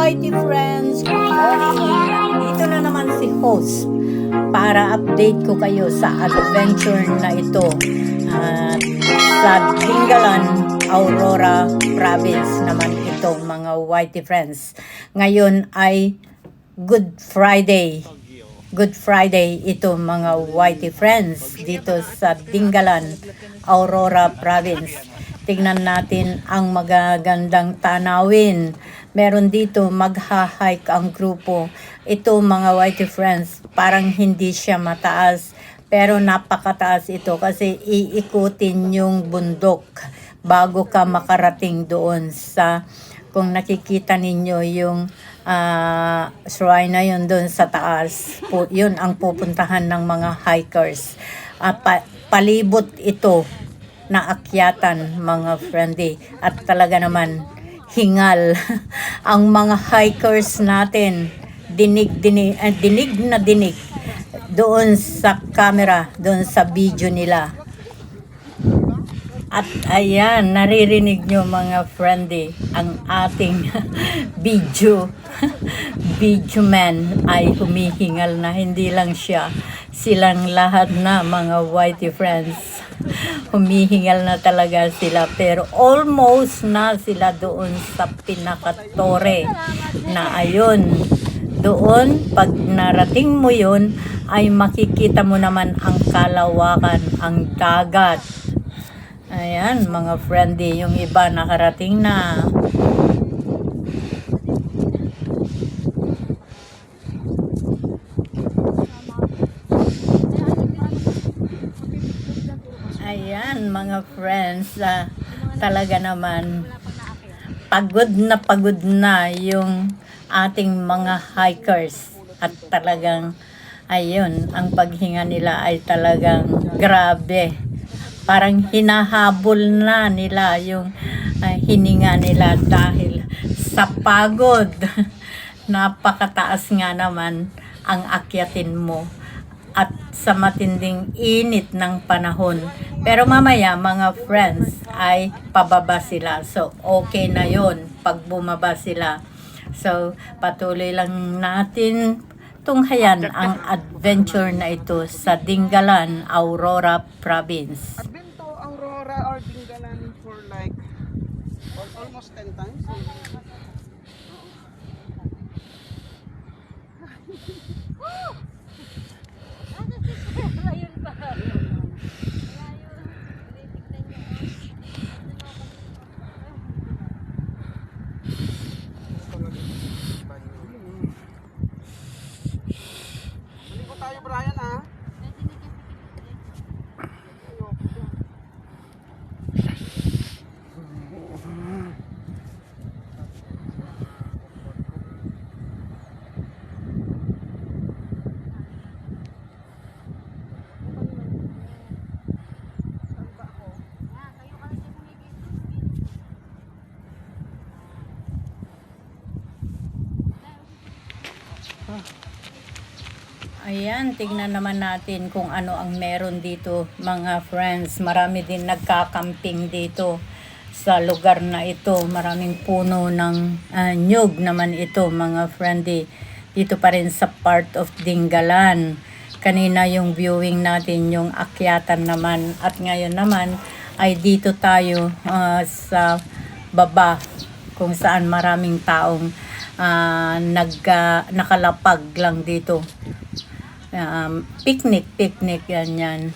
Whitey friends! Good morning! Dito na naman si host para update ko kayo sa adventure na ito sa Dingalan, Aurora Province naman ito mga Whitey friends. Ngayon ay Good Friday. Good Friday ito mga Whitey friends dito sa Dingalan, Aurora Province. Tingnan natin ang magagandang tanawin. Meron dito magha-hike ang grupo. Ito mga Whitey friends, parang hindi siya mataas. Pero napakataas ito kasi iikutin yung bundok bago ka makarating doon sa, kung nakikita ninyo yung shrine na yun doon sa taas. Yun ang pupuntahan ng mga hikers. Palibot ito na akyatan mga friendly at talaga naman hingal ang mga hikers natin, dinig na dinig doon sa camera, doon sa video nila. At ayan, naririnig nyo mga friendly ang ating video man ay humihingal na. Hindi lang siya, silang lahat na mga Whitey friends humihingal na talaga sila, pero almost na sila doon sa pinakatore na ayun. Doon pag narating mo yun ay makikita mo naman ang kalawakan, ang dagat. Ayan mga friendly, yung iba nakarating na. Ayan mga friends, talaga naman pagod na yung ating mga hikers at talagang ayun, ang paghinga nila ay talagang grabe. Parang hinahabol na nila yung hininga nila dahil sa pagod. Napakataas nga naman ang akyatin mo at sa matinding init ng panahon. Pero mamaya mga friends ay pababa sila. So okay na yon pag bumaba sila. So patuloy lang natin tunghayan ang adventure na ito sa Dingalan, Aurora Province. I've been to Aurora or Dingalan for like almost 10 times. Balik ko tayo, Brian, ha? Ayan, tignan naman natin kung ano ang meron dito mga friends. Marami din nagkakamping dito sa lugar na ito. Maraming puno ng nyug naman ito mga friendly. Dito pa rin sa part of Dingalan. Kanina yung viewing natin yung akyatan naman. At ngayon naman ay dito tayo sa baba kung saan maraming taong nakalapag lang dito. Picnic yan.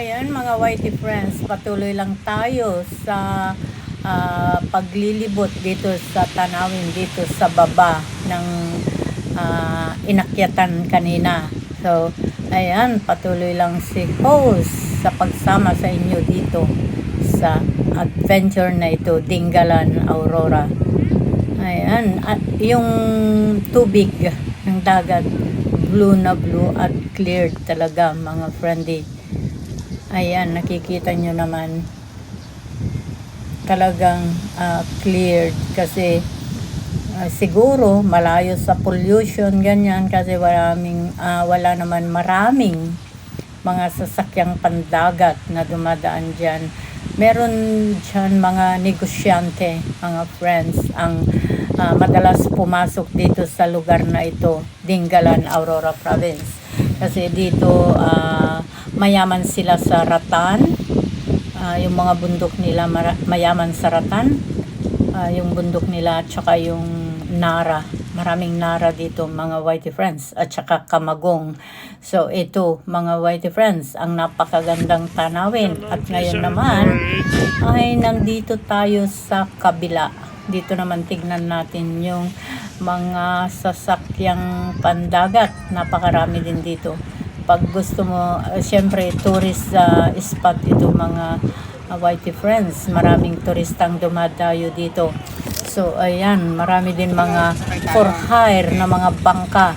ayan mga Whitey friends, patuloy lang tayo sa paglilibot dito sa tanawin dito sa baba ng inakyatan kanina. So, ayan, patuloy lang si host sa pagsama sa inyo dito sa adventure na ito, Dingalan, Aurora. Ayan, at yung tubig ng dagat, blue na blue at cleared talaga mga friendly. Ayan, nakikita nyo naman talagang cleared kasi siguro malayo sa pollution ganyan kasi wala naman maraming mga sasakyang pandagat na dumadaan dyan. Meron dyan mga negosyante, mga friends, ang madalas pumasok dito sa lugar na ito, Dingalan, Aurora Province. Kasi dito mayaman sila sa rattan, yung mga bundok nila mayaman sa rattan, yung bundok nila, tsaka yung Nara. Maraming Nara dito mga Whitey friends, at saka Kamagong. So ito mga Whitey friends, ang napakagandang tanawin. At ngayon naman ay nandito tayo sa kabila. Dito naman tignan natin yung mga sasakyang pandagat. Napakarami din dito. Pag gusto mo, syempre tourist spot ito mga Whitey friends. Maraming turistang dumadayo dito. So, ayan, marami din mga for hire na mga bangka.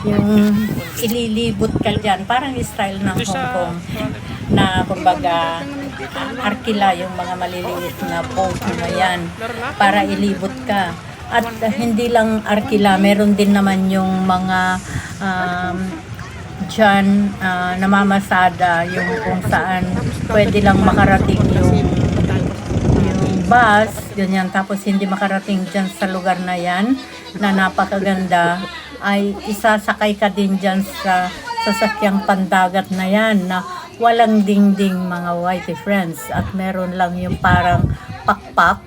Yung ililibot ka dyan, parang style ng Hong Kong na kumbaga arkila, yung mga maliliit na boat na yan para ilibot ka. At hindi lang arkila, meron din naman yung mga dyan namamasada, yung kung saan pwede lang makarating yung bus, ganyan, tapos hindi makarating dyan sa lugar na yan na napakaganda, ay isasakay ka din dyan sa sasakyang pandagat na yan na walang dingding mga Whitey friends, at meron lang yung parang pakpak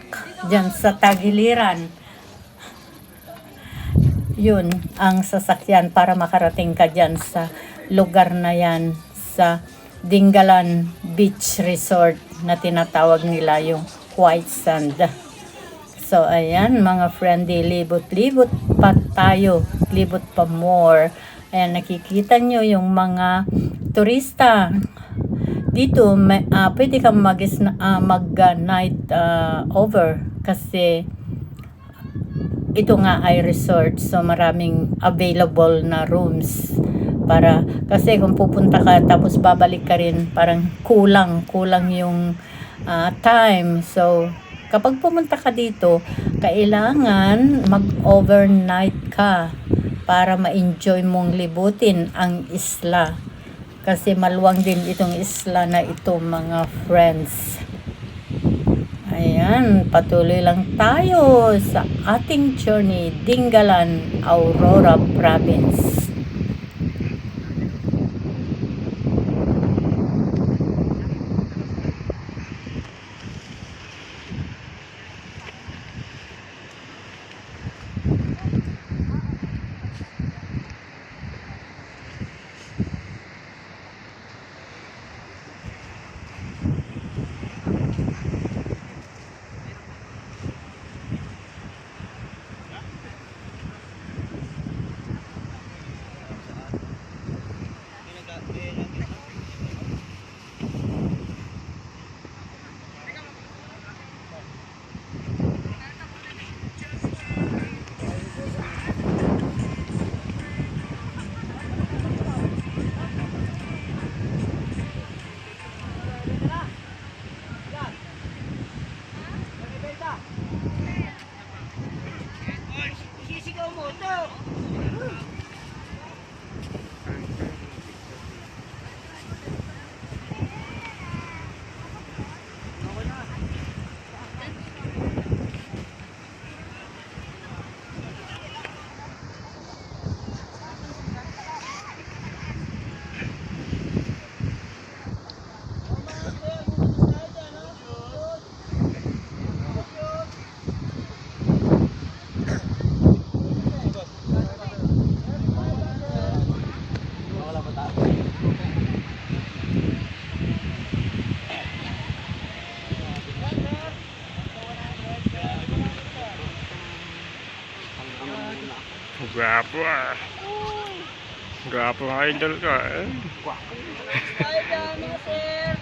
dyan sa tagiliran. Yun ang sasakyan para makarating ka dyan sa lugar na yan, sa Dingalan Beach Resort na tinatawag nila yung White Sand. So, ayan, mga friendly, libot-libot pa tayo. Libot pa more. Ayan, nakikita nyo yung mga turista. Dito, pwede kang mag-night over kasi ito nga ay resort. So, maraming available na rooms. Kasi kung pupunta ka tapos babalik ka rin, parang kulang yung time. So, kapag pumunta ka dito, kailangan mag-overnight ka para ma-enjoy mong libutin ang isla. Kasi maluwang din itong isla na ito, mga friends. Ayan, patuloy lang tayo sa ating journey, Dingalan, Aurora Province. Gwapo ah. Gwapo ang idol ko eh. Ay, dami, sir.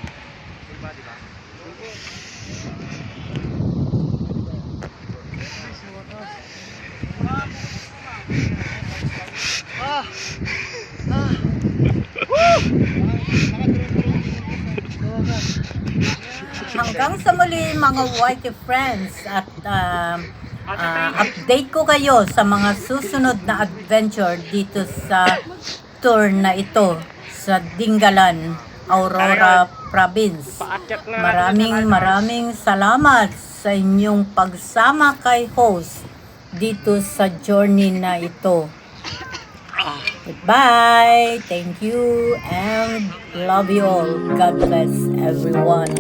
Hanggang sa muli mga whitey friends at update ko kayo sa mga susunod na adventure dito sa tour na ito sa Dingalan, Aurora Province. Maraming salamat sa inyong pagsama kay host dito sa journey na ito. Goodbye, thank you, and love you all. God bless everyone.